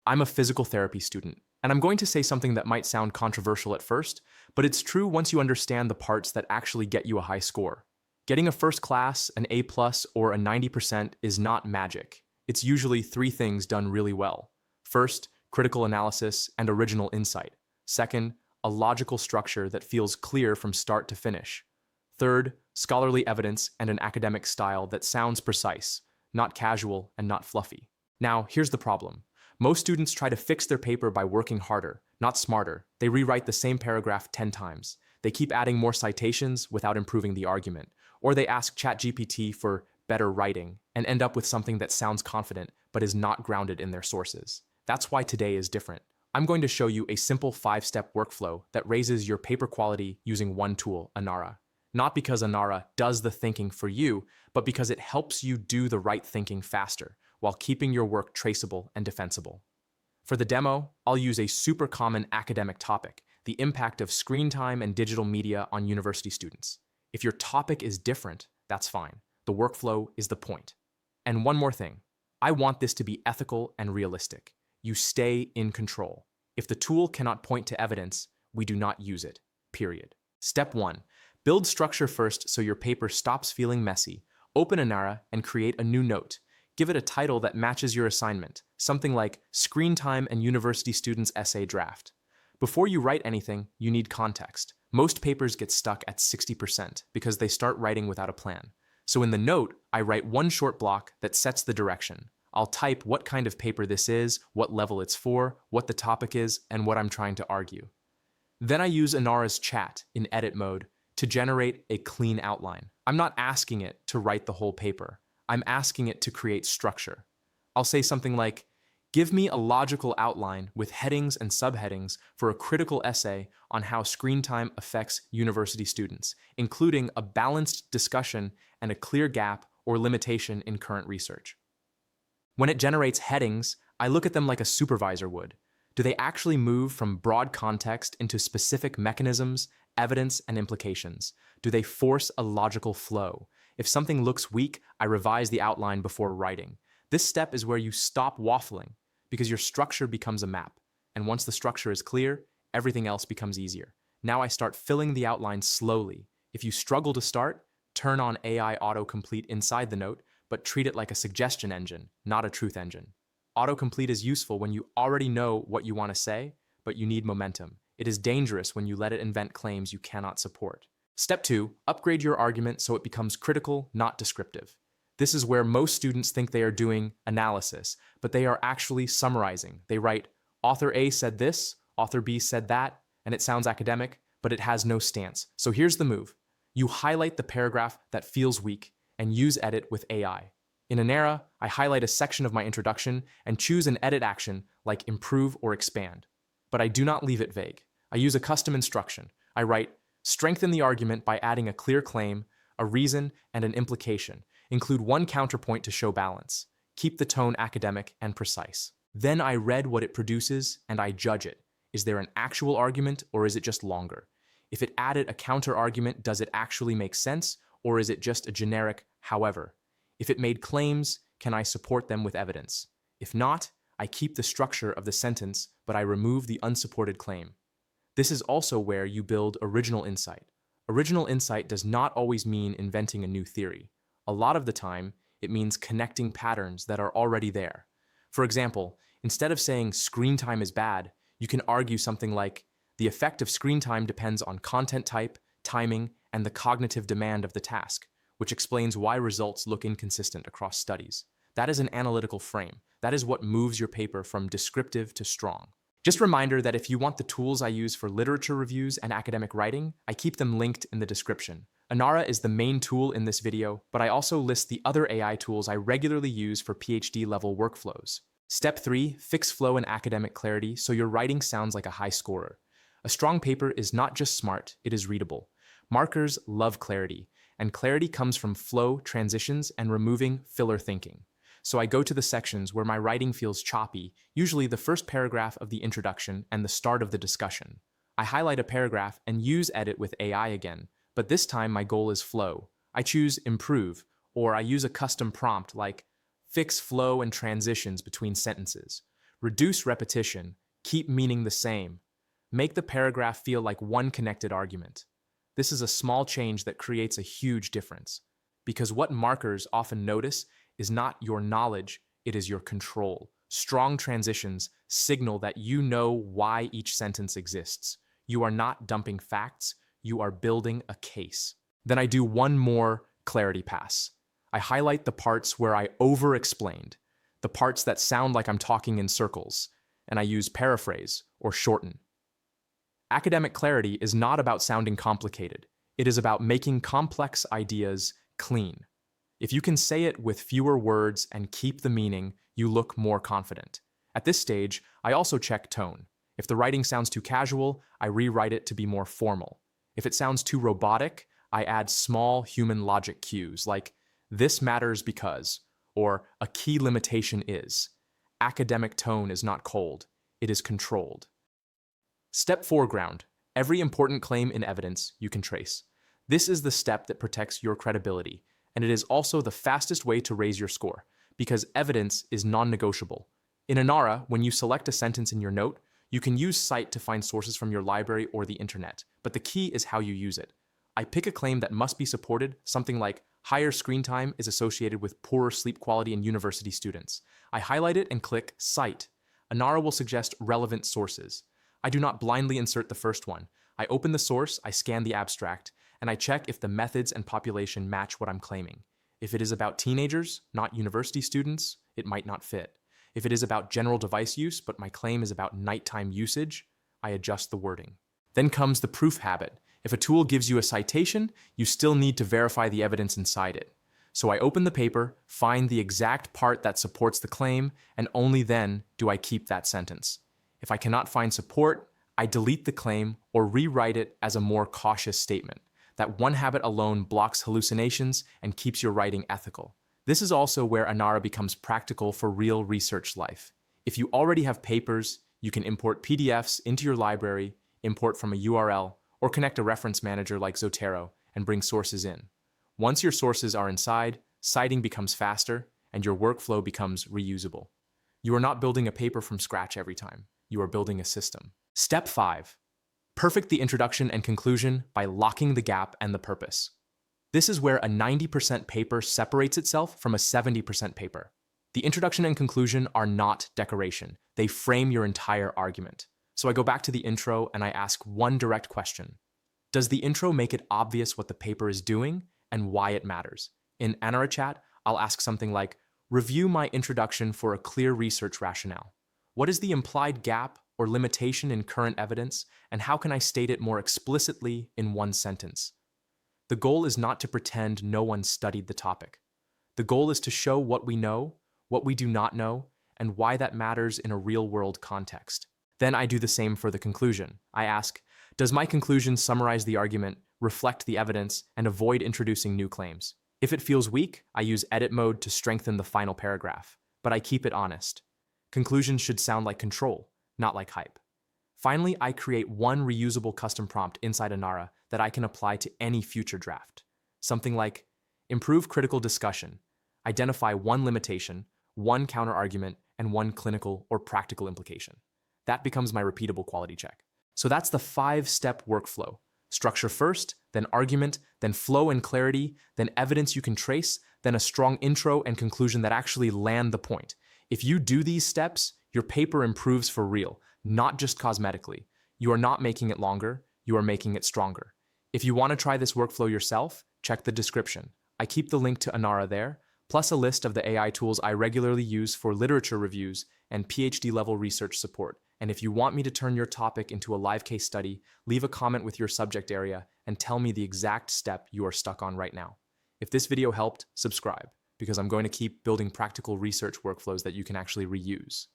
I'm a physical therapy student, and I'm going to say something that might sound controversial at first, but it's true once you understand the parts that actually get you a high score. Getting a first class, an A+, or a 90% is not magic. It's usually three things done really well. First, critical analysis and original insight. Second, a logical structure that feels clear from start to finish. Third, scholarly evidence and an academic style that sounds precise, not casual and not fluffy. Now, here's the problem. Most students try to fix their paper by working harder, not smarter. They rewrite the same paragraph 10 times. They keep adding more citations without improving the argument. Or they ask ChatGPT for better writing and end up with something that sounds confident but is not grounded in their sources. That's why today is different. I'm going to show you a simple 5-step workflow that raises your paper quality using one tool, Anara. Not because Anara does the thinking for you, but because it helps you do the right thinking faster, while keeping your work traceable and defensible. For the demo, I'll use a super common academic topic, the impact of screen time and digital media on university students. If your topic is different, that's fine. The workflow is the point. And one more thing, I want this to be ethical and realistic. You stay in control. If the tool cannot point to evidence, we do not use it, period. Step 1, build structure first so your paper stops feeling messy. Open Anara and create a new note. Give it a title that matches your assignment, something like Screen Time and University Students Essay Draft. Before you write anything, you need context. Most papers get stuck at 60% because they start writing without a plan. So in the note, I write one short block that sets the direction. I'll type what kind of paper this is, what level it's for, what the topic is, and what I'm trying to argue. Then I use Anara's chat in edit mode to generate a clean outline. I'm not asking it to write the whole paper. I'm asking it to create structure. I'll say something like, give me a logical outline with headings and subheadings for a critical essay on how screen time affects university students, including a balanced discussion and a clear gap or limitation in current research. When it generates headings, I look at them like a supervisor would. Do they actually move from broad context into specific mechanisms, evidence, and implications? Do they force a logical flow? If something looks weak, I revise the outline before writing. This step is where you stop waffling, because your structure becomes a map. And once the structure is clear, everything else becomes easier. Now I start filling the outline slowly. If you struggle to start, turn on AI autocomplete inside the note, but treat it like a suggestion engine, not a truth engine. Autocomplete is useful when you already know what you want to say, but you need momentum. It is dangerous when you let it invent claims you cannot support. Step 2, upgrade your argument so it becomes critical, not descriptive. This is where most students think they are doing analysis, but they are actually summarizing. They write, author A said this, author B said that, and it sounds academic, but it has no stance. So here's the move. You highlight the paragraph that feels weak and use edit with AI. In Anara, I highlight a section of my introduction and choose an edit action like improve or expand. But I do not leave it vague. I use a custom instruction. I write, strengthen the argument by adding a clear claim, a reason, and an implication. Include one counterpoint to show balance. Keep the tone academic and precise. Then I read what it produces and I judge it. Is there an actual argument or is it just longer? If it added a counter argument, does it actually make sense or is it just a generic however? If it made claims, can I support them with evidence? If not, I keep the structure of the sentence, but I remove the unsupported claim. This is also where you build original insight. Original insight does not always mean inventing a new theory. A lot of the time, it means connecting patterns that are already there. For example, instead of saying screen time is bad, you can argue something like, the effect of screen time depends on content type, timing, and the cognitive demand of the task, which explains why results look inconsistent across studies. That is an analytical frame. That is what moves your paper from descriptive to strong. Just a reminder that if you want the tools I use for literature reviews and academic writing, I keep them linked in the description. Anara is the main tool in this video, but I also list the other AI tools I regularly use for PhD-level workflows. Step 3, fix flow and academic clarity so your writing sounds like a high scorer. A strong paper is not just smart, it is readable. Markers love clarity, and clarity comes from flow, transitions, and removing filler thinking. So I go to the sections where my writing feels choppy, usually the first paragraph of the introduction and the start of the discussion. I highlight a paragraph and use edit with AI again, but this time my goal is flow. I choose improve, or I use a custom prompt like fix flow and transitions between sentences. Reduce repetition, keep meaning the same. Make the paragraph feel like one connected argument. This is a small change that creates a huge difference. Because what markers often notice is not your knowledge, it is your control. Strong transitions signal that you know why each sentence exists. You are not dumping facts, you are building a case. Then I do one more clarity pass. I highlight the parts where I over-explained, the parts that sound like I'm talking in circles, and I use paraphrase or shorten. Academic clarity is not about sounding complicated. It is about making complex ideas clean. If you can say it with fewer words and keep the meaning, you look more confident. At this stage, I also check tone. If the writing sounds too casual, I rewrite it to be more formal. If it sounds too robotic, I add small human logic cues like, "This matters because," or "A key limitation is." Academic tone is not cold, it is controlled. Step foreground. Every important claim in evidence you can trace. This is the step that protects your credibility, and it is also the fastest way to raise your score, because evidence is non-negotiable. In Inara, when you select a sentence in your note, you can use Cite to find sources from your library or the internet, but the key is how you use it. I pick a claim that must be supported, something like, higher screen time is associated with poorer sleep quality in university students. I highlight it and click Cite. Inara will suggest relevant sources. I do not blindly insert the first one. I open the source, I scan the abstract, and I check if the methods and population match what I'm claiming. If it is about teenagers, not university students, it might not fit. If it is about general device use, but my claim is about nighttime usage, I adjust the wording. Then comes the proof habit. If a tool gives you a citation, you still need to verify the evidence inside it. So I open the paper, find the exact part that supports the claim, and only then do I keep that sentence. If I cannot find support, I delete the claim or rewrite it as a more cautious statement. That one habit alone blocks hallucinations and keeps your writing ethical. This is also where Inara becomes practical for real research life. If you already have papers, you can import PDFs into your library, import from a URL, or connect a reference manager like Zotero and bring sources in. Once your sources are inside, citing becomes faster and your workflow becomes reusable. You are not building a paper from scratch every time. You are building a system. Step 5. Perfect the introduction and conclusion by locking the gap and the purpose. This is where a 90% paper separates itself from a 70% paper. The introduction and conclusion are not decoration. They frame your entire argument. So I go back to the intro and I ask one direct question. Does the intro make it obvious what the paper is doing and why it matters? In Inara Chat, I'll ask something like, review my introduction for a clear research rationale. What is the implied gap or limitation in current evidence, and how can I state it more explicitly in one sentence? The goal is not to pretend no one studied the topic. The goal is to show what we know, what we do not know, and why that matters in a real-world context. Then I do the same for the conclusion. I ask, does my conclusion summarize the argument, reflect the evidence, and avoid introducing new claims? If it feels weak, I use edit mode to strengthen the final paragraph, but I keep it honest. Conclusions should sound like control, not like hype. Finally, I create one reusable custom prompt inside Inara that I can apply to any future draft. Something like, improve critical discussion, identify one limitation, one counterargument, and one clinical or practical implication. That becomes my repeatable quality check. So that's the 5-step workflow. Structure first, then argument, then flow and clarity, then evidence you can trace, then a strong intro and conclusion that actually land the point. If you do these steps, your paper improves for real, not just cosmetically. You are not making it longer, you are making it stronger. If you want to try this workflow yourself, check the description. I keep the link to Inara there, plus a list of the AI tools I regularly use for literature reviews and PhD-level research support. And if you want me to turn your topic into a live case study, leave a comment with your subject area and tell me the exact step you are stuck on right now. If this video helped, subscribe, because I'm going to keep building practical research workflows that you can actually reuse.